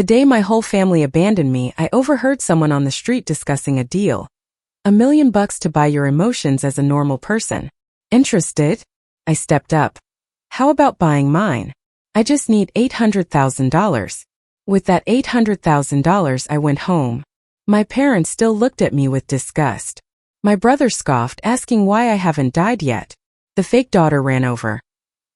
The day my whole family abandoned me, I overheard someone on the street discussing a deal. $1 million to buy your emotions as a normal person. Interested? I stepped up. How about buying mine? I just need $800,000. With that $800,000, I went home. My parents still looked at me with disgust. My brother scoffed, asking why I haven't died yet. The fake daughter ran over.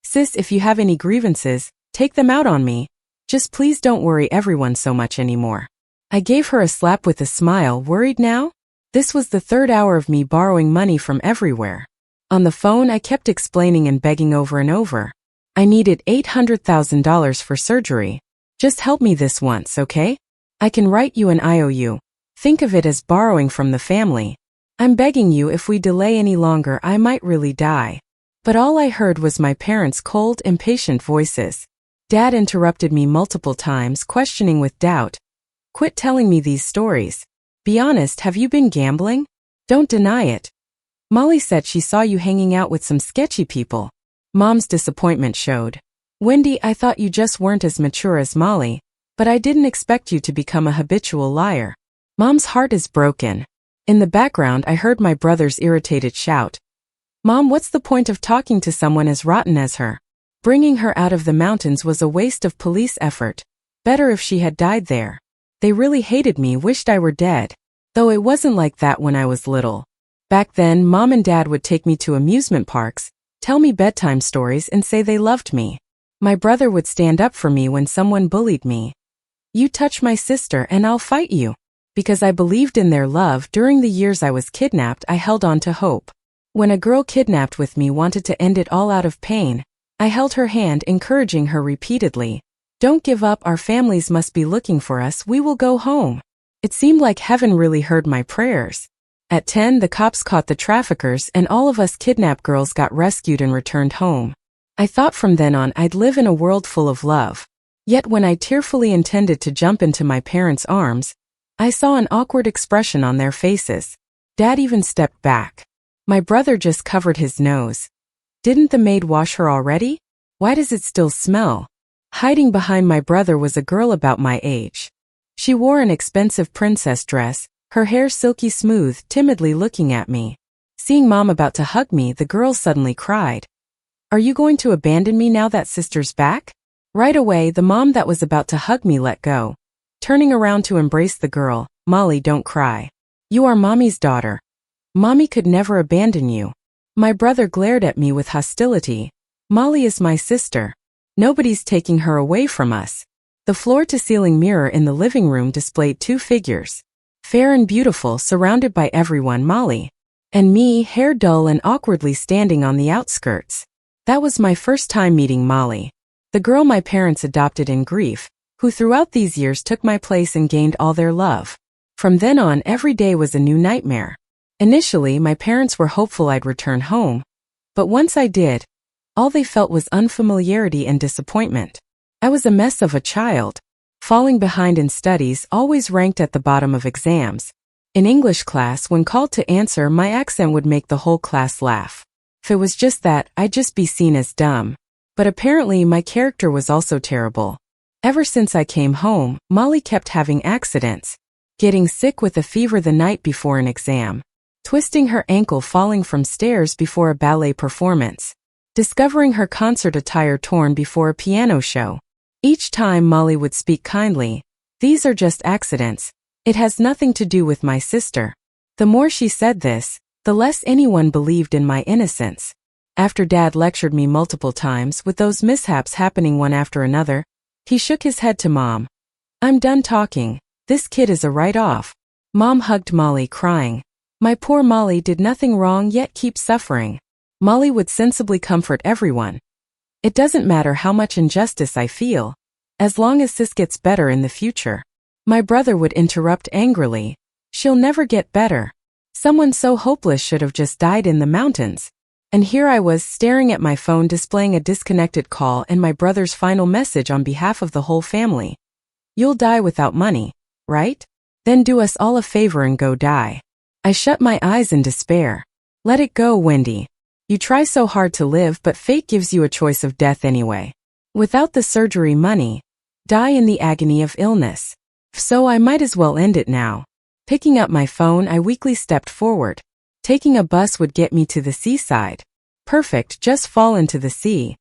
Sis, if you have any grievances, take them out on me. Just please don't worry everyone so much anymore. I gave her a slap with a smile. Worried now? This was the third hour of me borrowing money from everywhere. On the phone, I kept explaining and begging over and over. I needed $800,000 for surgery. Just help me this once, okay? I can write you an IOU. Think of it as borrowing from the family. I'm begging you, if we delay any longer, I might really die. But all I heard was my parents' cold, impatient voices. Dad interrupted me multiple times, questioning with doubt. Quit telling me these stories. Be honest, have you been gambling? Don't deny it. Molly said she saw you hanging out with some sketchy people. Mom's disappointment showed. Wendy, I thought you just weren't as mature as Molly, but I didn't expect you to become a habitual liar. Mom's heart is broken. In the background, I heard my brother's irritated shout. Mom, what's the point of talking to someone as rotten as her? Bringing her out of the mountains was a waste of police effort. Better if she had died there. They really hated me, wished I were dead. Though it wasn't like that when I was little. Back then, Mom and Dad would take me to amusement parks, tell me bedtime stories and say they loved me. My brother would stand up for me when someone bullied me. You touch my sister and I'll fight you. Because I believed in their love, during the years I was kidnapped, I held on to hope. When a girl kidnapped with me wanted to end it all out of pain, I held her hand, encouraging her repeatedly. Don't give up, our families must be looking for us, we will go home. It seemed like heaven really heard my prayers. At 10, the cops caught the traffickers and all of us kidnapped girls got rescued and returned home. I thought from then on I'd live in a world full of love. Yet when I tearfully intended to jump into my parents' arms, I saw an awkward expression on their faces. Dad even stepped back. My brother just covered his nose. Didn't the maid wash her already? Why does it still smell? Hiding behind my brother was a girl about my age. She wore an expensive princess dress, her hair silky smooth, timidly looking at me. Seeing Mom about to hug me, the girl suddenly cried. Are you going to abandon me now that sister's back? Right away, the mom that was about to hug me let go. Turning around to embrace the girl, Molly, don't cry. You are Mommy's daughter. Mommy could never abandon you. My brother glared at me with hostility. Molly is my sister. Nobody's taking her away from us. The floor-to-ceiling mirror in the living room displayed two figures. Fair and beautiful, surrounded by everyone, Molly. And me, hair dull and awkwardly standing on the outskirts. That was my first time meeting Molly. The girl my parents adopted in grief, who throughout these years took my place and gained all their love. From then on, every day was a new nightmare. Initially, my parents were hopeful I'd return home. But once I did, all they felt was unfamiliarity and disappointment. I was a mess of a child, falling behind in studies, always ranked at the bottom of exams. In English class, when called to answer, my accent would make the whole class laugh. If it was just that, I'd just be seen as dumb. But apparently my character was also terrible. Ever since I came home, Molly kept having accidents. Getting sick with a fever the night before an exam. Twisting her ankle falling from stairs before a ballet performance. Discovering her concert attire torn before a piano show. Each time Molly would speak kindly, these are just accidents. It has nothing to do with my sister. The more she said this, the less anyone believed in my innocence. After Dad lectured me multiple times with those mishaps happening one after another, he shook his head to Mom. I'm done talking. This kid is a write-off. Mom hugged Molly, crying. My poor Molly did nothing wrong yet keeps suffering. Molly would sensibly comfort everyone. It doesn't matter how much injustice I feel, as long as sis gets better in the future. My brother would interrupt angrily. She'll never get better. Someone so hopeless should have just died in the mountains. And here I was staring at my phone displaying a disconnected call and my brother's final message on behalf of the whole family. You'll die without money, right? Then do us all a favor and go die. I shut my eyes in despair. Let it go, Wendy. You try so hard to live, but fate gives you a choice of death anyway. Without the surgery money, die in the agony of illness. So I might as well end it now. Picking up my phone, I weakly stepped forward. Taking a bus would get me to the seaside. Perfect, just fall into the sea.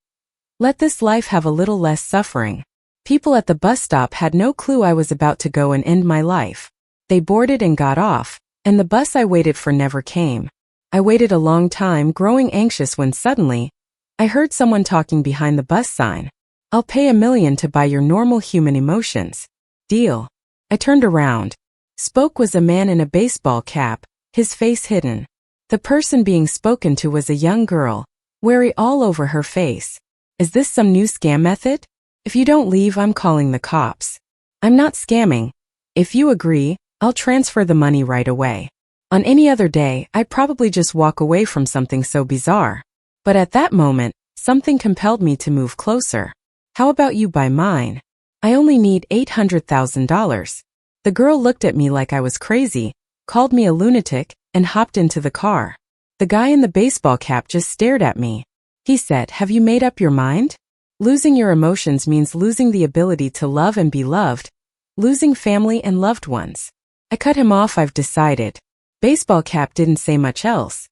Let this life have a little less suffering. People at the bus stop had no clue I was about to go and end my life. They boarded and got off, and the bus I waited for never came. I waited a long time, growing anxious when suddenly, I heard someone talking behind the bus sign. I'll pay $1 million to buy your normal human emotions. Deal. I turned around. Spoke was a man in a baseball cap, his face hidden. The person being spoken to was a young girl, wary all over her face. Is this some new scam method? If you don't leave, I'm calling the cops. I'm not scamming. If you agree, I'll transfer the money right away. On any other day, I'd probably just walk away from something so bizarre. But at that moment, something compelled me to move closer. How about you buy mine? I only need $800,000. The girl looked at me like I was crazy, called me a lunatic, and hopped into the car. The guy in the baseball cap just stared at me. He said, "Have you made up your mind? Losing your emotions means losing the ability to love and be loved, losing family and loved ones." I cut him off. I've decided. Baseball cap didn't say much else.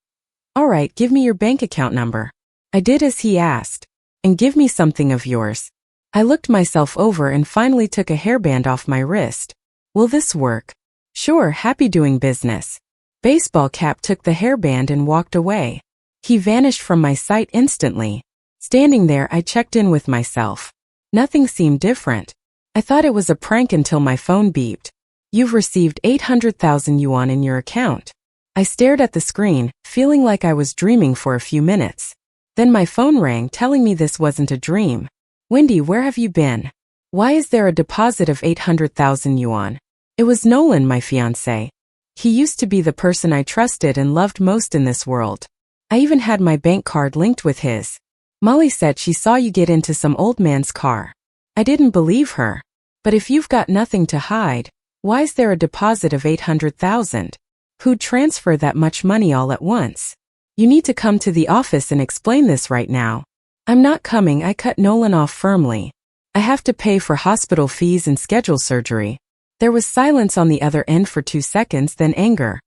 All right, give me your bank account number. I did as he asked. And give me something of yours. I looked myself over and finally took a hairband off my wrist. Will this work? Sure, happy doing business. Baseball cap took the hairband and walked away. He vanished from my sight instantly. Standing there, I checked in with myself. Nothing seemed different. I thought it was a prank until my phone beeped. You've received 800,000 yuan in your account. I stared at the screen, feeling like I was dreaming for a few minutes. Then my phone rang, telling me this wasn't a dream. Wendy, where have you been? Why is there a deposit of 800,000 yuan? It was Nolan, my fiancé. He used to be the person I trusted and loved most in this world. I even had my bank card linked with his. Molly said she saw you get into some old man's car. I didn't believe her. But if you've got nothing to hide, why is there a deposit of 800,000? Who'd transfer that much money all at once? You need to come to the office and explain this right now. I'm not coming, I cut Nolan off firmly. I have to pay for hospital fees and schedule surgery. There was silence on the other end for 2 seconds, then anger.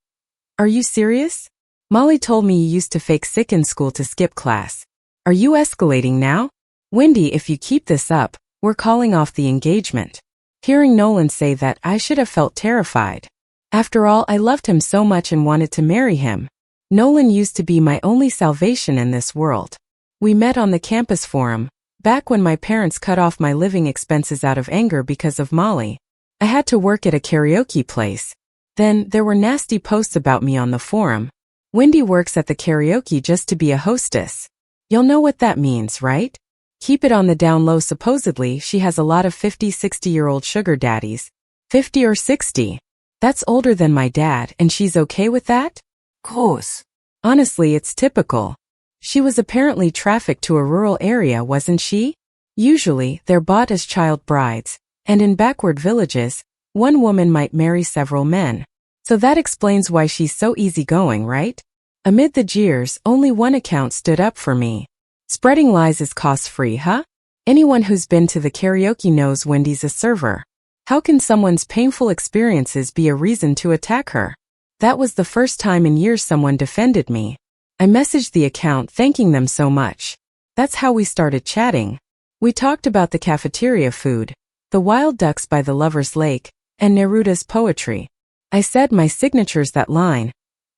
Are you serious? Molly told me you used to fake sick in school to skip class. Are you escalating now? Wendy, if you keep this up, we're calling off the engagement. Hearing Nolan say that, I should have felt terrified. After all, I loved him so much and wanted to marry him. Nolan used to be my only salvation in this world. We met on the campus forum, back when my parents cut off my living expenses out of anger because of Molly. I had to work at a karaoke place. Then, there were nasty posts about me on the forum. Wendy works at the karaoke just to be a hostess. You'll know what that means, right? Keep it on the down low. Supposedly, she has a lot of 50, 60-year-old sugar daddies. 50 or 60. That's older than my dad, and she's okay with that? Course. Honestly, it's typical. She was apparently trafficked to a rural area, wasn't she? Usually, they're bought as child brides, and in backward villages, one woman might marry several men. So that explains why she's so easygoing, right? Amid the jeers, only one account stood up for me. Spreading lies is cost-free, huh? Anyone who's been to the karaoke knows Wendy's a server. How can someone's painful experiences be a reason to attack her? That was the first time in years someone defended me. I messaged the account thanking them so much. That's how we started chatting. We talked about the cafeteria food, the wild ducks by the lover's lake, and Neruda's poetry. I said my signature's that line.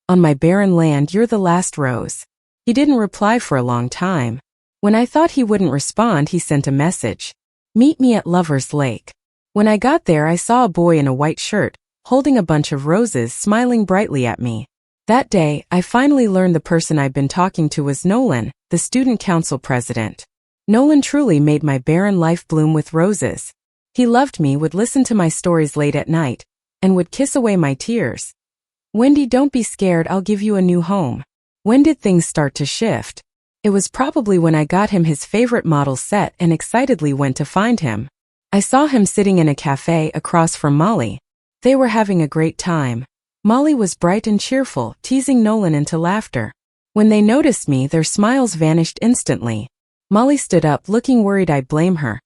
On my barren land, you're the last rose. He didn't reply for a long time. When I thought he wouldn't respond, he sent a message. Meet me at Lover's Lake. When I got there, I saw a boy in a white shirt, holding a bunch of roses, smiling brightly at me. That day, I finally learned the person I'd been talking to was Nolan, the student council president. Nolan truly made my barren life bloom with roses. He loved me, would listen to my stories late at night, and would kiss away my tears. Wendy, don't be scared, I'll give you a new home. When did things start to shift? It was probably when I got him his favorite model set and excitedly went to find him. I saw him sitting in a cafe across from Molly. They were having a great time. Molly was bright and cheerful, teasing Nolan into laughter. When they noticed me, their smiles vanished instantly. Molly stood up, looking worried. I blame her.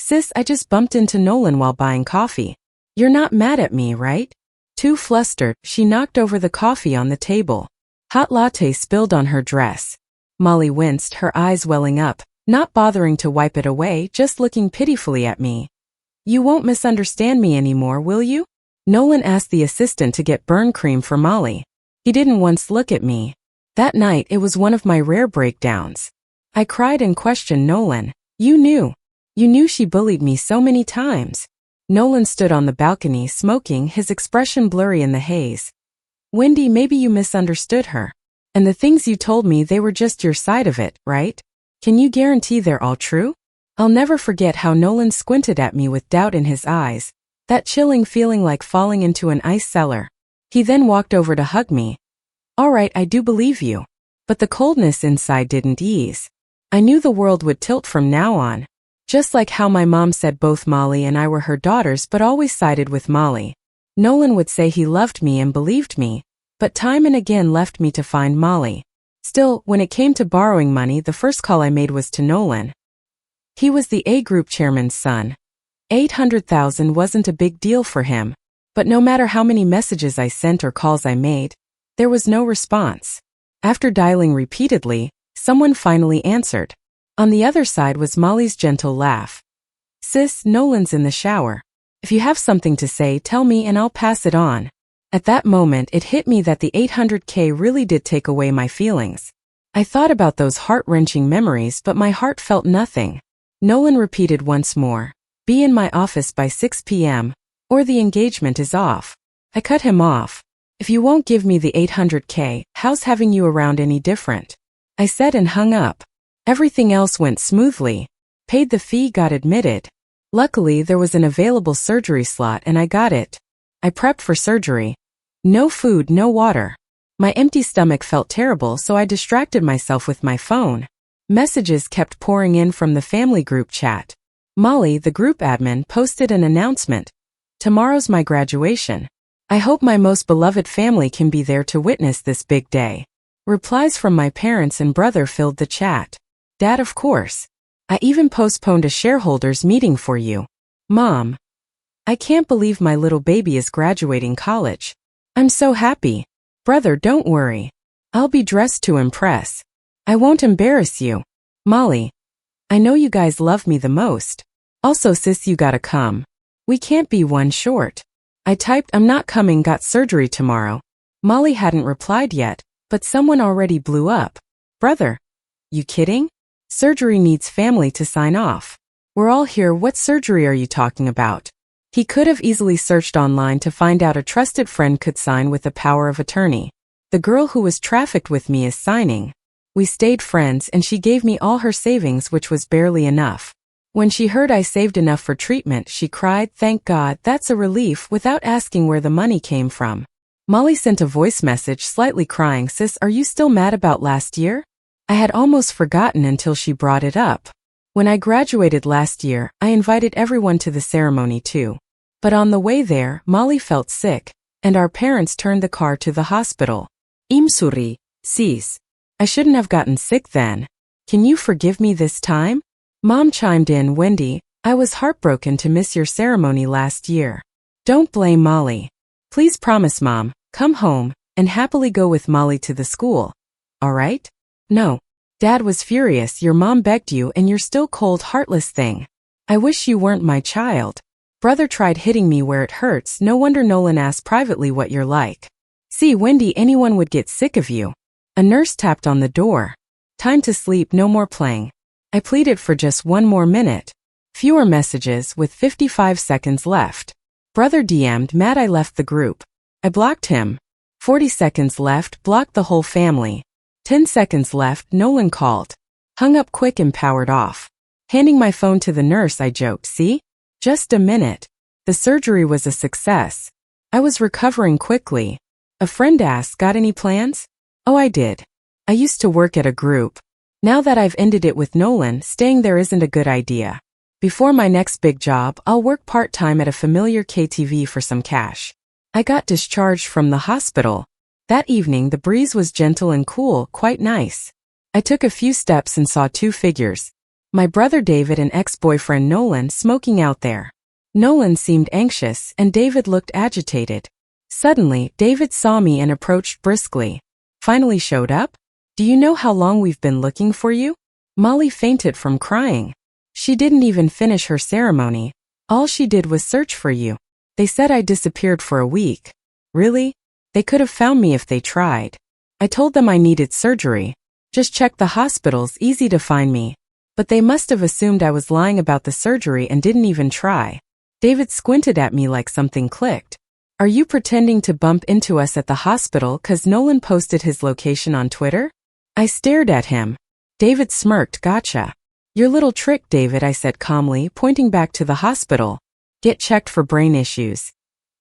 Sis, I just bumped into Nolan while buying coffee. You're not mad at me, right? Too flustered, she knocked over the coffee on the table. Hot latte spilled on her dress. Molly winced, her eyes welling up, not bothering to wipe it away, just looking pitifully at me. You won't misunderstand me anymore, will you? Nolan asked the assistant to get burn cream for Molly. He didn't once look at me. That night, it was one of my rare breakdowns. I cried and questioned Nolan. You knew. You knew she bullied me so many times. Nolan stood on the balcony smoking, his expression blurry in the haze. Wendy, maybe you misunderstood her. And the things you told me, they were just your side of it, right? Can you guarantee they're all true? I'll never forget how Nolan squinted at me with doubt in his eyes, that chilling feeling like falling into an ice cellar. He then walked over to hug me. All right, I do believe you. But the coldness inside didn't ease. I knew the world would tilt from now on. Just like how my mom said both Molly and I were her daughters but always sided with Molly. Nolan would say he loved me and believed me, but time and again left me to find Molly. Still, when it came to borrowing money, the first call I made was to Nolan. He was the A Group chairman's son. 800,000 wasn't a big deal for him, but no matter how many messages I sent or calls I made, there was no response. After dialing repeatedly, someone finally answered. On the other side was Molly's gentle laugh. Sis, Nolan's in the shower. If you have something to say, tell me and I'll pass it on. At that moment, it hit me that the 800K really did take away my feelings. I thought about those heart-wrenching memories, but my heart felt nothing. Nolan repeated once more. Be in my office by 6 p.m., or the engagement is off. I cut him off. If you won't give me the 800K, how's having you around any different? I said and hung up. Everything else went smoothly. Paid the fee, got admitted. Luckily, there was an available surgery slot and I got it. I prepped for surgery. No food, no water. My empty stomach felt terrible, so I distracted myself with my phone. Messages kept pouring in from the family group chat. Molly, the group admin, posted an announcement. Tomorrow's my graduation. I hope my most beloved family can be there to witness this big day. Replies from my parents and brother filled the chat. Dad, of course. I even postponed a shareholders meeting for you. Mom. I can't believe my little baby is graduating college. I'm so happy. Brother, don't worry. I'll be dressed to impress. I won't embarrass you. Molly. I know you guys love me the most. Also, sis, you gotta come. We can't be one short. I typed, I'm not coming, got surgery tomorrow. Molly hadn't replied yet, but someone already blew up. Brother. You kidding? Surgery needs family to sign off. We're all here, what surgery are you talking about? He could have easily searched online to find out a trusted friend could sign with a power of attorney. The girl who was trafficked with me is signing. We stayed friends and she gave me all her savings, which was barely enough. When she heard I saved enough for treatment, she cried, thank God, that's a relief, without asking where the money came from. Molly sent a voice message slightly crying, sis, are you still mad about last year? I had almost forgotten until she brought it up. When I graduated last year, I invited everyone to the ceremony too. But on the way there, Molly felt sick, and our parents turned the car to the hospital. Imsuri, sis. I shouldn't have gotten sick then. Can you forgive me this time? Mom chimed in, Wendy, I was heartbroken to miss your ceremony last year. Don't blame Molly. Please promise, Mom, come home, and happily go with Molly to the school. All right? No. Dad was furious, your mom begged you and you're still cold, heartless thing. I wish you weren't my child. Brother tried hitting me where it hurts, no wonder Nolan asked privately what you're like. See, Wendy, anyone would get sick of you. A nurse tapped on the door. Time to sleep, no more playing. I pleaded for just one more minute. Fewer messages with 55 seconds left. Brother DM'd, mad I left the group. I blocked him. 40 seconds left, blocked the whole family. 10 seconds left, Nolan called. Hung up quick and powered off. Handing my phone to the nurse, I joked, see? Just a minute. The surgery was a success. I was recovering quickly. A friend asked, got any plans? Oh, I did. I used to work at a group. Now that I've ended it with Nolan, staying there isn't a good idea. Before my next big job, I'll work part-time at a familiar KTV for some cash. I got discharged from the hospital. That evening, the breeze was gentle and cool, quite nice. I took a few steps and saw two figures. My brother David and ex-boyfriend Nolan smoking out there. Nolan seemed anxious and David looked agitated. Suddenly, David saw me and approached briskly. Finally showed up? Do you know how long we've been looking for you? Molly fainted from crying. She didn't even finish her ceremony. All she did was search for you. They said I disappeared for a week. Really? They could have found me if they tried. I told them I needed surgery. Just check the hospitals, easy to find me. But they must have assumed I was lying about the surgery and didn't even try. David squinted at me like something clicked. Are you pretending to bump into us at the hospital 'cause Nolan posted his location on Twitter? I stared at him. David smirked, gotcha. Your little trick, David, I said calmly, pointing back to the hospital. Get checked for brain issues.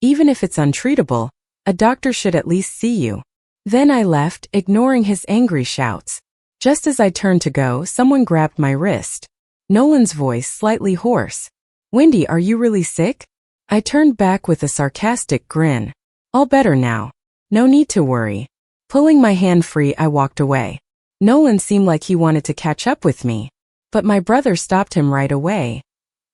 Even if it's untreatable, a doctor should at least see you. Then I left, ignoring his angry shouts. Just as I turned to go, someone grabbed my wrist. Nolan's voice slightly hoarse. Wendy, are you really sick? I turned back with a sarcastic grin. All better now. No need to worry. Pulling my hand free, I walked away. Nolan seemed like he wanted to catch up with me. But my brother stopped him right away.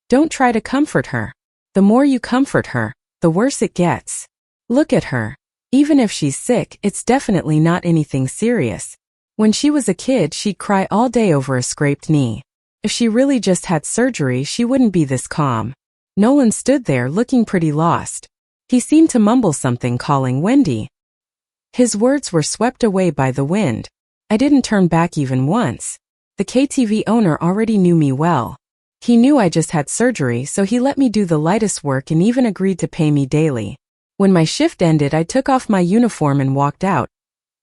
Don't try to comfort her. The more you comfort her, the worse it gets. Look at her. Even if she's sick, it's definitely not anything serious. When she was a kid, she'd cry all day over a scraped knee. If she really just had surgery, she wouldn't be this calm. Nolan stood there looking pretty lost. He seemed to mumble something, calling Wendy. His words were swept away by the wind. I didn't turn back even once. The KTV owner already knew me well. He knew I just had surgery, so he let me do the lightest work and even agreed to pay me daily. When my shift ended, I took off my uniform and walked out,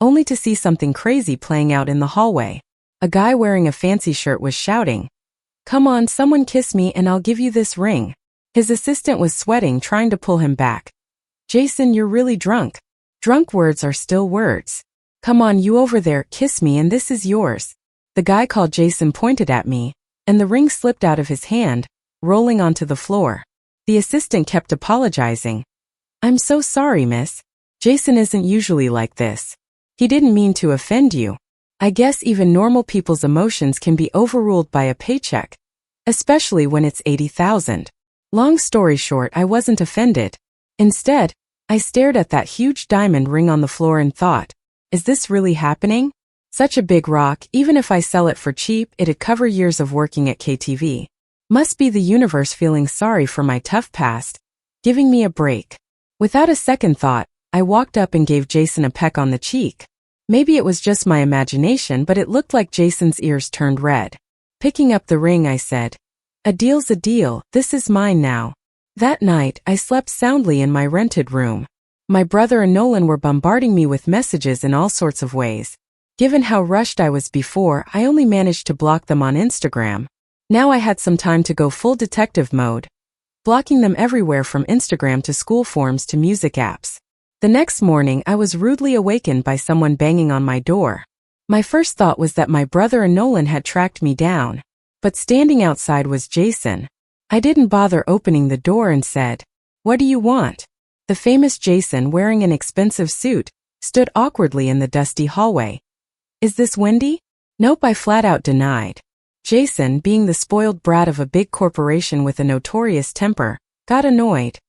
only to see something crazy playing out in the hallway. A guy wearing a fancy shirt was shouting, "Come on, someone kiss me and I'll give you this ring." His assistant was sweating, trying to pull him back. Jason, you're really drunk. Drunk words are still words. Come on, you over there, kiss me and this is yours. The guy called Jason pointed at me, and the ring slipped out of his hand, rolling onto the floor. The assistant kept apologizing. I'm so sorry, miss. Jason isn't usually like this. He didn't mean to offend you. I guess even normal people's emotions can be overruled by a paycheck, especially when it's $80,000. Long story short, I wasn't offended. Instead, I stared at that huge diamond ring on the floor and thought, is this really happening? Such a big rock, even if I sell it for cheap, it'd cover years of working at KTV. Must be the universe feeling sorry for my tough past, giving me a break. Without a second thought, I walked up and gave Jason a peck on the cheek. Maybe it was just my imagination, but it looked like Jason's ears turned red. Picking up the ring, I said, a deal's a deal, this is mine now. That night, I slept soundly in my rented room. My brother and Nolan were bombarding me with messages in all sorts of ways. Given how rushed I was before, I only managed to block them on Instagram. Now I had some time to go full detective mode, blocking them everywhere from Instagram to school forums to music apps. The next morning, I was rudely awakened by someone banging on my door. My first thought was that my brother and Nolan had tracked me down, but standing outside was Jason. I didn't bother opening the door and said, "What do you want?" The famous Jason, wearing an expensive suit, stood awkwardly in the dusty hallway. Is this Wendy? Nope, I flat out denied. Jason, being the spoiled brat of a big corporation with a notorious temper, got annoyed.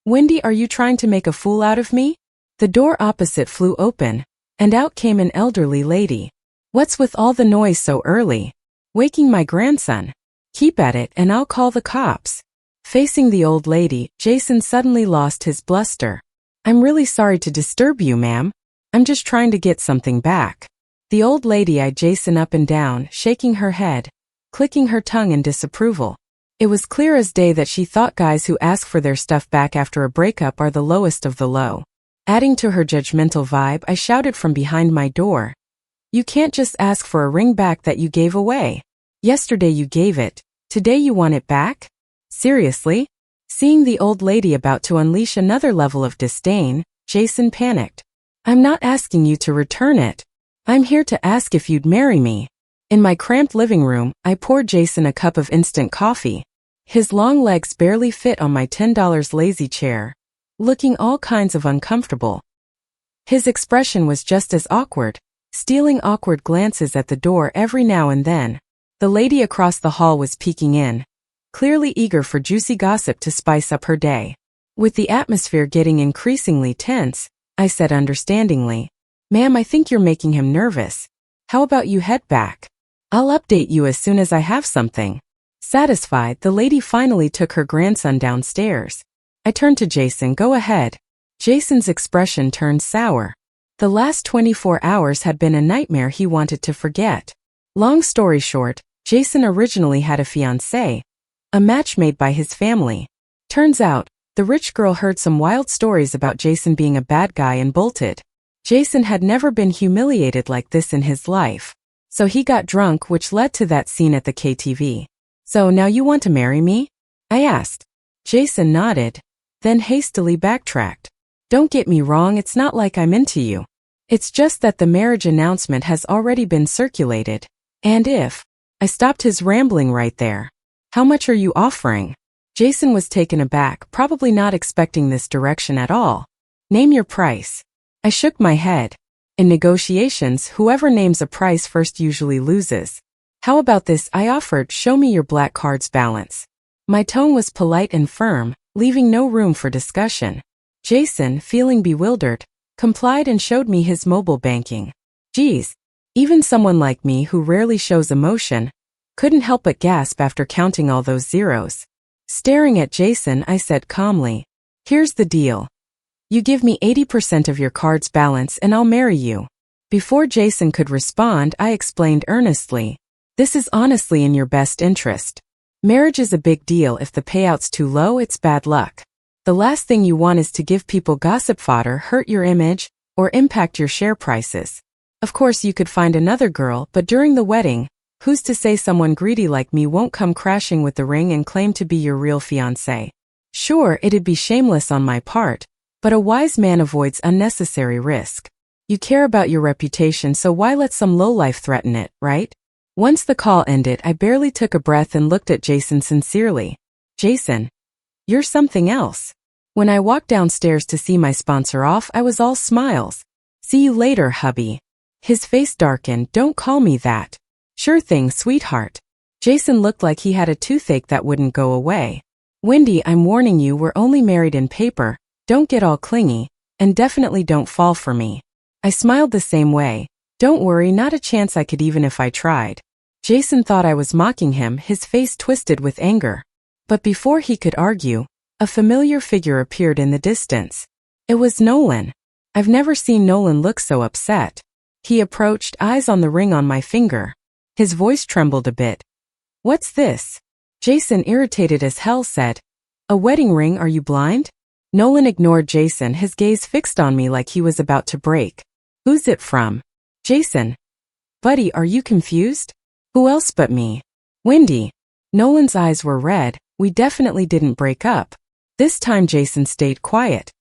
Wendy, are you trying to make a fool out of me? The door opposite flew open, and out came an elderly lady. What's with all the noise so early? Waking my grandson. Keep at it and I'll call the cops. Facing the old lady, Jason suddenly lost his bluster. I'm really sorry to disturb you, ma'am. I'm just trying to get something back. The old lady eyed Jason up and down, shaking her head, clicking her tongue in disapproval. It was clear as day that she thought guys who ask for their stuff back after a breakup are the lowest of the low. Adding to her judgmental vibe, I shouted from behind my door. You can't just ask for a ring back that you gave away. Yesterday you gave it. Today you want it back? Seriously? Seeing the old lady about to unleash another level of disdain, Jason panicked. I'm not asking you to return it. I'm here to ask if you'd marry me. In my cramped living room, I poured Jason a cup of instant coffee. His long legs barely fit on my $10 lazy chair, looking all kinds of uncomfortable. His expression was just as awkward, stealing awkward glances at the door every now and then. The lady across the hall was peeking in, clearly eager for juicy gossip to spice up her day. With the atmosphere getting increasingly tense, I said understandingly, "Ma'am, I think you're making him nervous. How about you head back? I'll update you as soon as I have something." Satisfied, the lady finally took her grandson downstairs. I turned to Jason. "Go ahead." Jason's expression turned sour. The last 24 hours had been a nightmare he wanted to forget. Long story short, Jason originally had a fiancée, a match made by his family. Turns out, the rich girl heard some wild stories about Jason being a bad guy and bolted. Jason had never been humiliated like this in his life. So he got drunk, which led to that scene at the KTV. "So now you want to marry me?" I asked. Jason nodded, then hastily backtracked. "Don't get me wrong, it's not like I'm into you. It's just that the marriage announcement has already been circulated. And if..." I stopped his rambling right there. "How much are you offering?" Jason was taken aback, probably not expecting this direction at all. "Name your price." I shook my head. In negotiations, whoever names a price first usually loses. "How about this?" I offered. "Show me your black card's balance." My tone was polite and firm, leaving no room for discussion. Jason, feeling bewildered, complied and showed me his mobile banking. Geez, even someone like me who rarely shows emotion couldn't help but gasp after counting all those zeros. Staring at Jason, I said calmly, "Here's the deal. You give me 80% of your card's balance and I'll marry you." Before Jason could respond, I explained earnestly, "This is honestly in your best interest. Marriage is a big deal. If the payout's too low, it's bad luck. The last thing you want is to give people gossip fodder, hurt your image, or impact your share prices. Of course you could find another girl, but during the wedding, who's to say someone greedy like me won't come crashing with the ring and claim to be your real fiancé? Sure, it'd be shameless on my part, but a wise man avoids unnecessary risk. You care about your reputation, so why let some lowlife threaten it, right?" Once the call ended, I barely took a breath and looked at Jason sincerely. "Jason, you're something else." When I walked downstairs to see my sponsor off, I was all smiles. "See you later, hubby." His face darkened. "Don't call me that." "Sure thing, sweetheart." Jason looked like he had a toothache that wouldn't go away. "Wendy, I'm warning you, we're only married in paper. Don't get all clingy, and definitely don't fall for me." I smiled the same way. "Don't worry, not a chance I could even if I tried." Jason thought I was mocking him, his face twisted with anger. But before he could argue, a familiar figure appeared in the distance. It was Nolan. I've never seen Nolan look so upset. He approached, eyes on the ring on my finger. His voice trembled a bit. "What's this?" Jason, irritated as hell, said, "A wedding ring, are you blind?" Nolan ignored Jason, his gaze fixed on me like he was about to break. "Who's it from?" "Jason." "Buddy, are you confused?" "Who else but me?" "Wendy." Nolan's eyes were red. "We definitely didn't break up." This time Jason stayed quiet.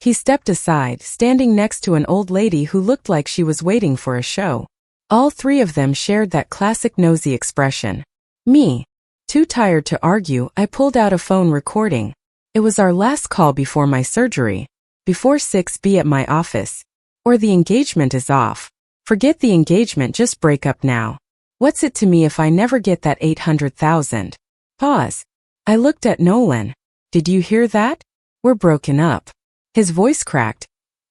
He stepped aside, standing next to an old lady who looked like she was waiting for a show. All three of them shared that classic nosy expression. Me. Too tired to argue, I pulled out a phone recording. It was our last call before my surgery. Before 6 p.m. at my office. "Or the engagement is off." "Forget the engagement, just break up now." "What's it to me if I never get that 800,000? Pause. I looked at Nolan. "Did you hear that? We're broken up." His voice cracked.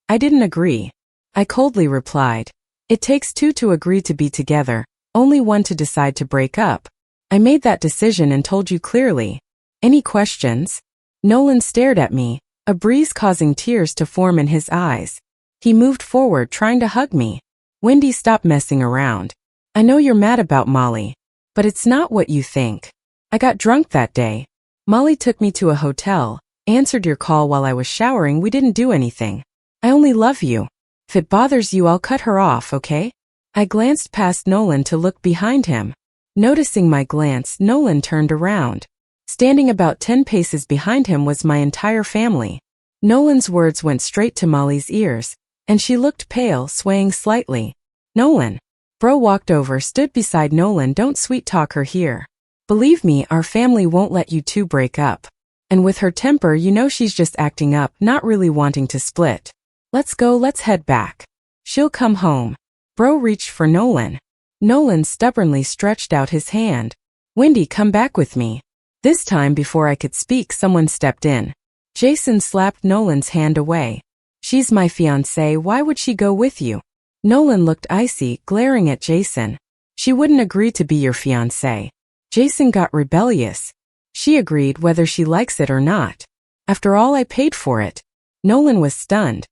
I didn't agree. I coldly replied, "It takes two to agree to be together, only one to decide to break up. I made that decision and told you clearly. Any questions?" Nolan stared at me, a breeze causing tears to form in his eyes. He moved forward, trying to hug me. "Wendy, stop messing around. I know you're mad about Molly, but it's not what you think. I got drunk that day. Molly took me to a hotel, answered your call while I was showering. We didn't do anything. I only love you. If it bothers you, I'll cut her off, okay?" I glanced past Nolan to look behind him. Noticing my glance, Nolan turned around. Standing about 10 paces behind him was my entire family. Nolan's words went straight to Molly's ears, and she looked pale, swaying slightly. "Nolan." Bro walked over, stood beside Nolan. "Don't sweet talk her here. Believe me, our family won't let you two break up. And with her temper, you know she's just acting up, not really wanting to split. Let's go, let's head back. She'll come home." Bro reached for Nolan. Nolan stubbornly stretched out his hand. Wendy, come back with me. This time before I could speak, someone stepped in. Jason slapped Nolan's hand away. She's my fiancée, why would she go with you? Nolan looked icy, glaring at Jason. She wouldn't agree to be your fiancée. Jason got rebellious. She agreed whether she likes it or not. After all, I paid for it. Nolan was stunned.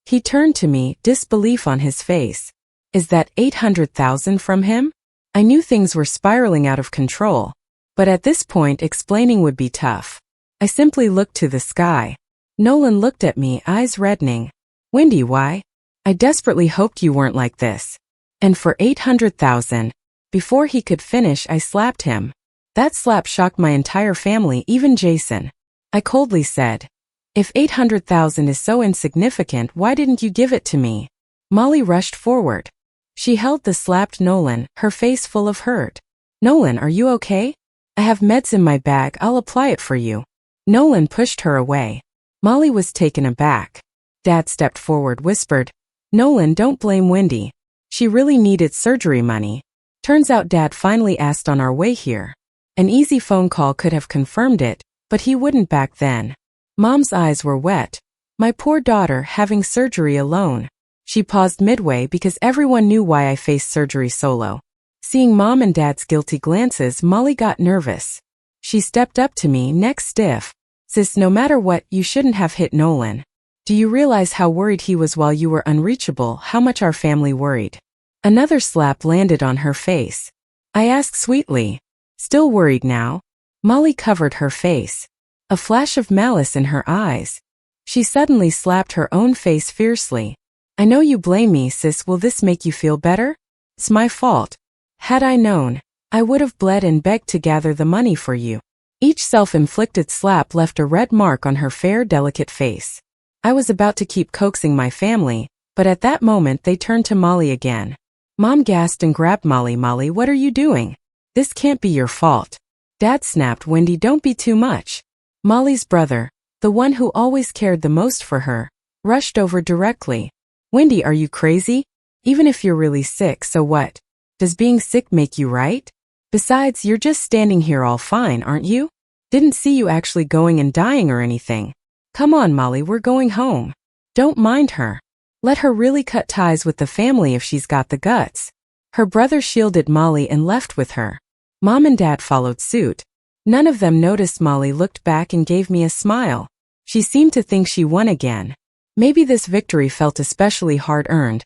He turned to me, disbelief on his face. Is that $800,000 from him? I knew things were spiraling out of control, but at this point explaining would be tough. I simply looked to the sky. Nolan looked at me, eyes reddening. Wendy, why? I desperately hoped you weren't like this. And for $800,000, before he could finish, I slapped him. That slap shocked my entire family, even Jason. I coldly said, if $800,000 is so insignificant, why didn't you give it to me? Molly rushed forward. She held the slapped Nolan, her face full of hurt. Nolan, are you okay? I have meds in my bag, I'll apply it for you. Nolan pushed her away. Molly was taken aback. Dad stepped forward, whispered, Nolan, don't blame Wendy. She really needed surgery money. Turns out Dad finally asked on our way here. An easy phone call could have confirmed it, but he wouldn't back then. Mom's eyes were wet. My poor daughter having surgery alone. She paused midway because everyone knew why I faced surgery solo. Seeing Mom and Dad's guilty glances, Molly got nervous. She stepped up to me, neck stiff. Sis, no matter what, you shouldn't have hit Nolan. Do you realize how worried he was while you were unreachable, how much our family worried? Another slap landed on her face. I asked sweetly, still worried now? Molly covered her face. A flash of malice in her eyes. She suddenly slapped her own face fiercely. I know you blame me, sis. Will this make you feel better? It's my fault. Had I known, I would have bled and begged to gather the money for you. Each self-inflicted slap left a red mark on her fair, delicate face. I was about to keep coaxing my family, but at that moment they turned to Molly again. Mom gasped and grabbed Molly. Molly, what are you doing? This can't be your fault. Dad snapped. Wendy, don't be too much. Molly's brother, the one who always cared the most for her, rushed over directly. Wendy, are you crazy? Even if you're really sick, so what? Does being sick make you right? Besides, you're just standing here all fine, aren't you? Didn't see you actually going and dying or anything. Come on, Molly, we're going home. Don't mind her. Let her really cut ties with the family if she's got the guts. Her brother shielded Molly and left with her. Mom and Dad followed suit. None of them noticed. Molly looked back and gave me a smile. She seemed to think she won again. Maybe this victory felt especially hard-earned.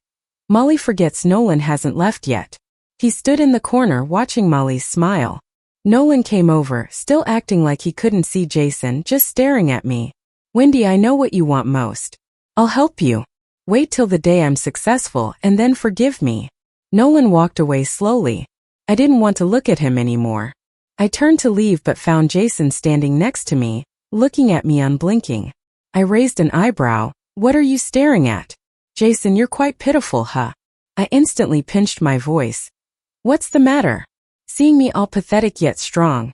Molly forgets Nolan hasn't left yet. He stood in the corner watching Molly's smile. Nolan came over, still acting like he couldn't see Jason, just staring at me. Wendy, I know what you want most. I'll help you. Wait till the day I'm successful and then forgive me. Nolan walked away slowly. I didn't want to look at him anymore. I turned to leave but found Jason standing next to me, looking at me unblinking. I raised an eyebrow. What are you staring at? Jason, you're quite pitiful, huh? I instantly pinched my voice. What's the matter? Seeing me all pathetic yet strong.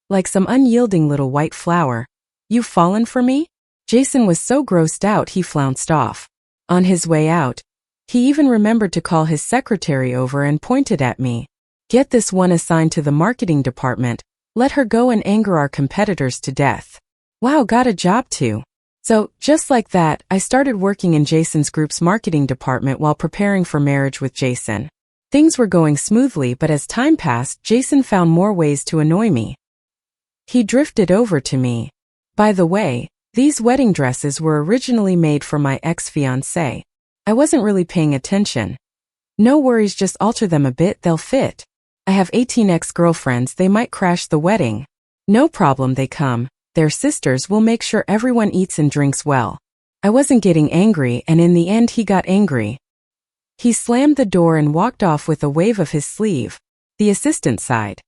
Like some unyielding little white flower. You've fallen for me? Jason was so grossed out he flounced off. On his way out, he even remembered to call his secretary over and pointed at me. Get this one assigned to the marketing department. Let her go and anger our competitors to death. Wow, got a job too. So, just like that, I started working in Jason's group's marketing department while preparing for marriage with Jason. Things were going smoothly, but as time passed, Jason found more ways to annoy me. He drifted over to me. By the way, these wedding dresses were originally made for my ex-fiance. I wasn't really paying attention. No worries, just alter them a bit, they'll fit. I have 18 ex-girlfriends, they might crash the wedding. No problem, they come. Their sisters will make sure everyone eats and drinks well. I wasn't getting angry, and in the end he got angry. He slammed the door and walked off with a wave of his sleeve. The assistant sighed.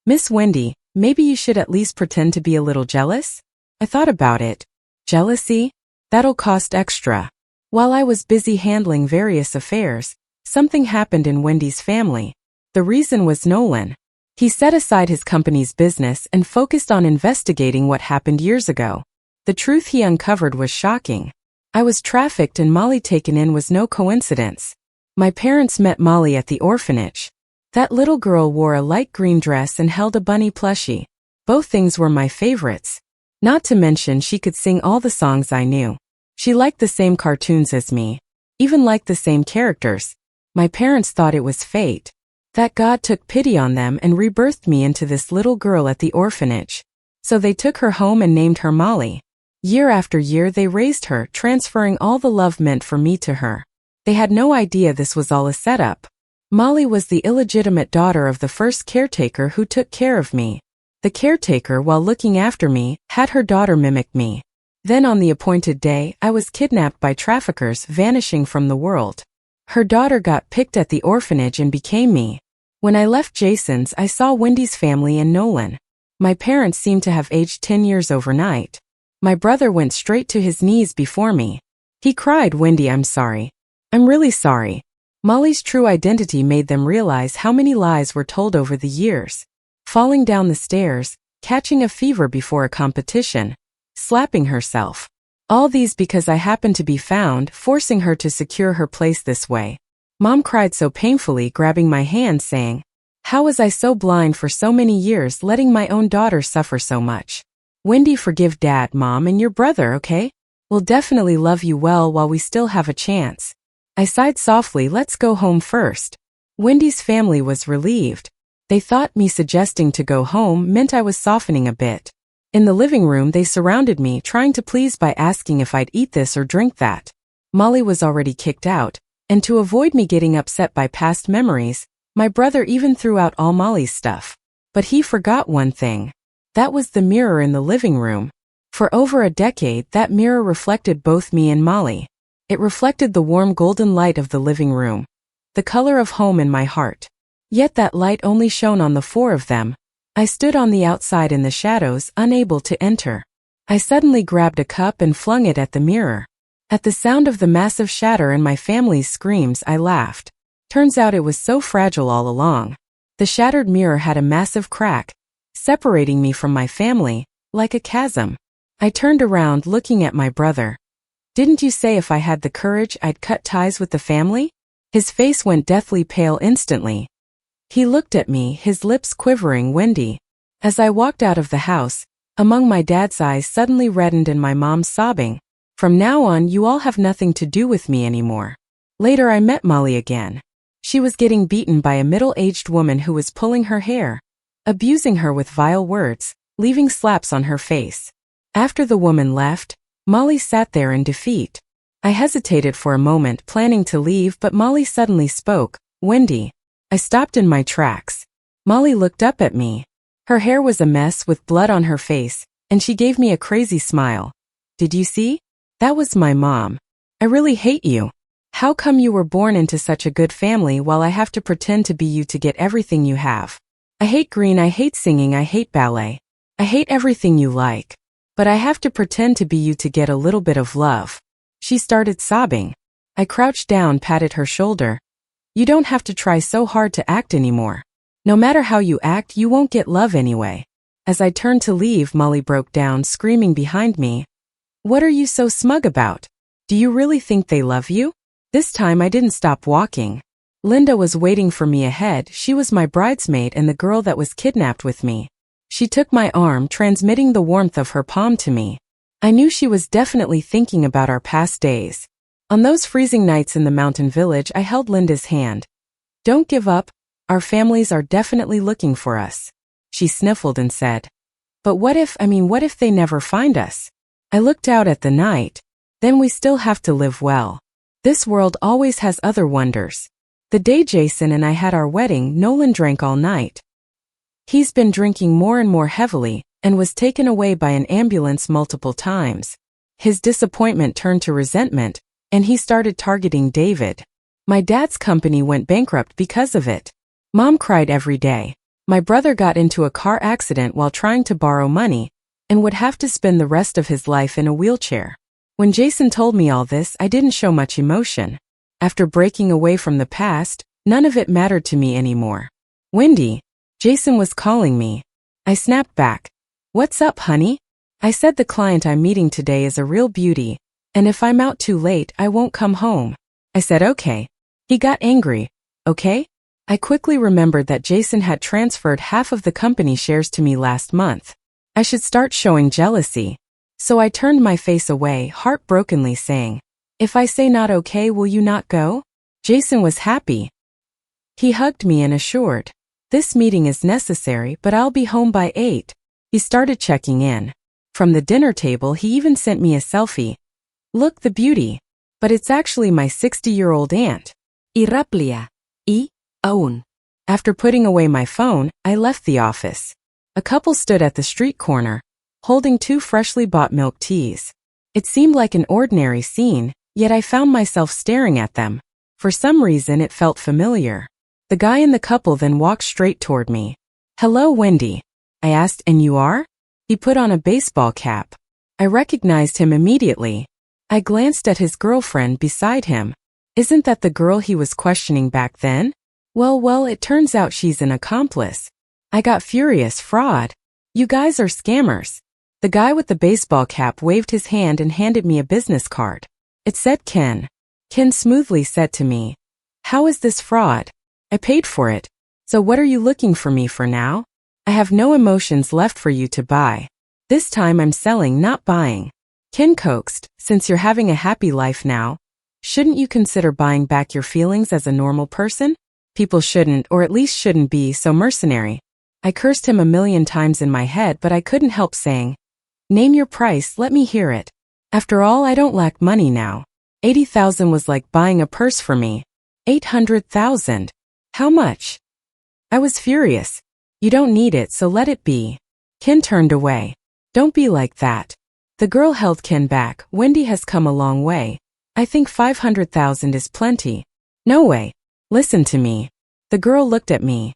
Miss Wendy, maybe you should at least pretend to be a little jealous? I thought about it. Jealousy? That'll cost extra. While I was busy handling various affairs, something happened in Wendy's family. The reason was Nolan. He set aside his company's business and focused on investigating what happened years ago. The truth he uncovered was shocking. I was trafficked and Molly taken in was no coincidence. My parents met Molly at the orphanage. That little girl wore a light green dress and held a bunny plushie. Both things were my favorites. Not to mention she could sing all the songs I knew. She liked the same cartoons as me. Even liked the same characters. My parents thought it was fate. That God took pity on them and rebirthed me into this little girl at the orphanage. So they took her home and named her Molly. Year after year they raised her, transferring all the love meant for me to her. They had no idea this was all a setup. Molly was the illegitimate daughter of the first caretaker who took care of me. The caretaker, while looking after me, had her daughter mimic me. Then on the appointed day, I was kidnapped by traffickers, vanishing from the world. Her daughter got picked at the orphanage and became me. When I left Jason's, I saw Wendy's family and Nolan. My parents seemed to have aged 10 years overnight. My brother went straight to his knees before me. He cried, "Wendy, I'm sorry. I'm really sorry." Molly's true identity made them realize how many lies were told over the years. Falling down the stairs, catching a fever before a competition, slapping herself. All these because I happened to be found, forcing her to secure her place this way. Mom cried so painfully, grabbing my hand, saying, "How was I so blind for so many years, letting my own daughter suffer so much? Wendy, forgive Dad, Mom, and your brother, okay? We'll definitely love you well while we still have a chance." I sighed softly. "Let's go home first." Wendy's family was relieved. They thought me suggesting to go home meant I was softening a bit. In the living room they surrounded me, trying to please by asking if I'd eat this or drink that. Molly was already kicked out, and to avoid me getting upset by past memories, my brother even threw out all Molly's stuff. But he forgot one thing. That was the mirror in the living room. For over a decade, that mirror reflected both me and Molly. It reflected the warm golden light of the living room, the color of home in my heart. Yet that light only shone on the four of them. I stood on the outside in the shadows, unable to enter. I suddenly grabbed a cup and flung it at the mirror. At the sound of the massive shatter and my family's screams, I laughed. Turns out it was so fragile all along. The shattered mirror had a massive crack, separating me from my family, like a chasm. I turned around, looking at my brother. "Didn't you say if I had the courage I'd cut ties with the family?" His face went deathly pale instantly. He looked at me, his lips quivering. "Wendy." As I walked out of the house, among my dad's eyes suddenly reddened and my mom's sobbing. "From now on, you all have nothing to do with me anymore." Later I met Molly again. She was getting beaten by a middle-aged woman who was pulling her hair, abusing her with vile words, leaving slaps on her face. After the woman left, Molly sat there in defeat. I hesitated for a moment, planning to leave, but Molly suddenly spoke. "Wendy." I stopped in my tracks. Molly looked up at me. Her hair was a mess with blood on her face, and she gave me a crazy smile. "Did you see? That was my mom. I really hate you. How come you were born into such a good family while I have to pretend to be you to get everything you have? I hate green, I hate singing, I hate ballet. I hate everything you like. But I have to pretend to be you to get a little bit of love." She started sobbing. I crouched down, patted her shoulder. "You don't have to try so hard to act anymore. No matter how you act, you won't get love anyway." As I turned to leave, Molly broke down, screaming behind me. "What are you so smug about? Do you really think they love you?" This time I didn't stop walking. Linda was waiting for me ahead. She was my bridesmaid and the girl that was kidnapped with me. She took my arm, transmitting the warmth of her palm to me. I knew she was definitely thinking about our past days. On those freezing nights in the mountain village, I held Linda's hand. "Don't give up. Our families are definitely looking for us." She sniffled and said, "But what if they never find us?" I looked out at the night. "Then we still have to live well. This world always has other wonders." The day Jason and I had our wedding, Nolan drank all night. He's been drinking more and more heavily, and was taken away by an ambulance multiple times. His disappointment turned to resentment, and he started targeting David. My dad's company went bankrupt because of it. Mom cried every day. My brother got into a car accident while trying to borrow money, and would have to spend the rest of his life in a wheelchair. When Jason told me all this, I didn't show much emotion. After breaking away from the past, none of it mattered to me anymore. "Wendy." Jason was calling me. I snapped back. "What's up, honey?" I said, "The client I'm meeting today is a real beauty, and if I'm out too late, I won't come home." I said, "Okay." He got angry. "Okay? I quickly remembered that Jason had transferred half of the company shares to me last month. I should start showing jealousy. So I turned my face away, heartbrokenly saying, "If I say not okay, will you not go?" Jason was happy. He hugged me and assured, "This meeting is necessary, but I'll be home by 8. He started checking in. From the dinner table, he even sent me a selfie. Look, the beauty. But it's actually my 60-year-old aunt. Iraplia. Aun. After putting away my phone, I left the office. A couple stood at the street corner, holding 2 freshly bought milk teas. It seemed like an ordinary scene, yet I found myself staring at them. For some reason, it felt familiar. The guy in the couple then walked straight toward me. "Hello, Wendy," I asked, "and you are?" He put on a baseball cap. I recognized him immediately. I glanced at his girlfriend beside him. Isn't that the girl he was questioning back then? Well, it turns out she's an accomplice. I got furious. Fraud. You guys are scammers. The guy with the baseball cap waved his hand and handed me a business card. It said Ken. Ken smoothly said to me, "How is this fraud? I paid for it. So what are you looking for me for now? I have no emotions left for you to buy. This time I'm selling, not buying." Ken coaxed, "Since you're having a happy life now, shouldn't you consider buying back your feelings as a normal person? People shouldn't, or at least shouldn't be, so mercenary." I cursed him a million times in my head, but I couldn't help saying, "Name your price, let me hear it. After all, I don't lack money now. 80,000 was like buying a purse for me. 800,000. How much?" I was furious. "You don't need it, so let it be." Ken turned away. "Don't be like that." The girl held Ken back. "Wendy has come a long way. I think 500,000 is plenty." "No way. Listen to me." The girl looked at me.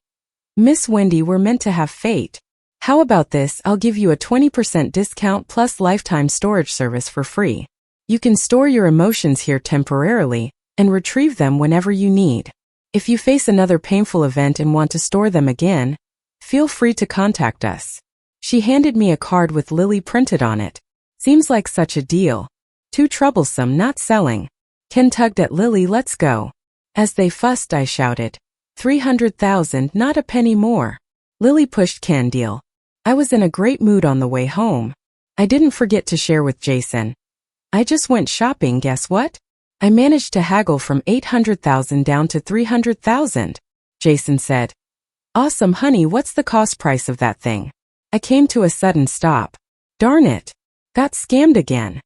"Miss Wendy, we're meant to have fate. How about this? I'll give you a 20% discount plus lifetime storage service for free. You can store your emotions here temporarily and retrieve them whenever you need. If you face another painful event and want to store them again, feel free to contact us." She handed me a card with Lily printed on it. Seems like such a deal. Too troublesome, not selling. Ken tugged at Lily. "Let's go." As they fussed, I shouted, 300,000, not a penny more." Lily pushed Ken. "Deal." I was in a great mood on the way home. I didn't forget to share with Jason. "I just went shopping, guess what? I managed to haggle from 800,000 down to 300,000. Jason said, "Awesome, honey, what's the cost price of that thing?" I came to a sudden stop. Darn it. Got scammed again.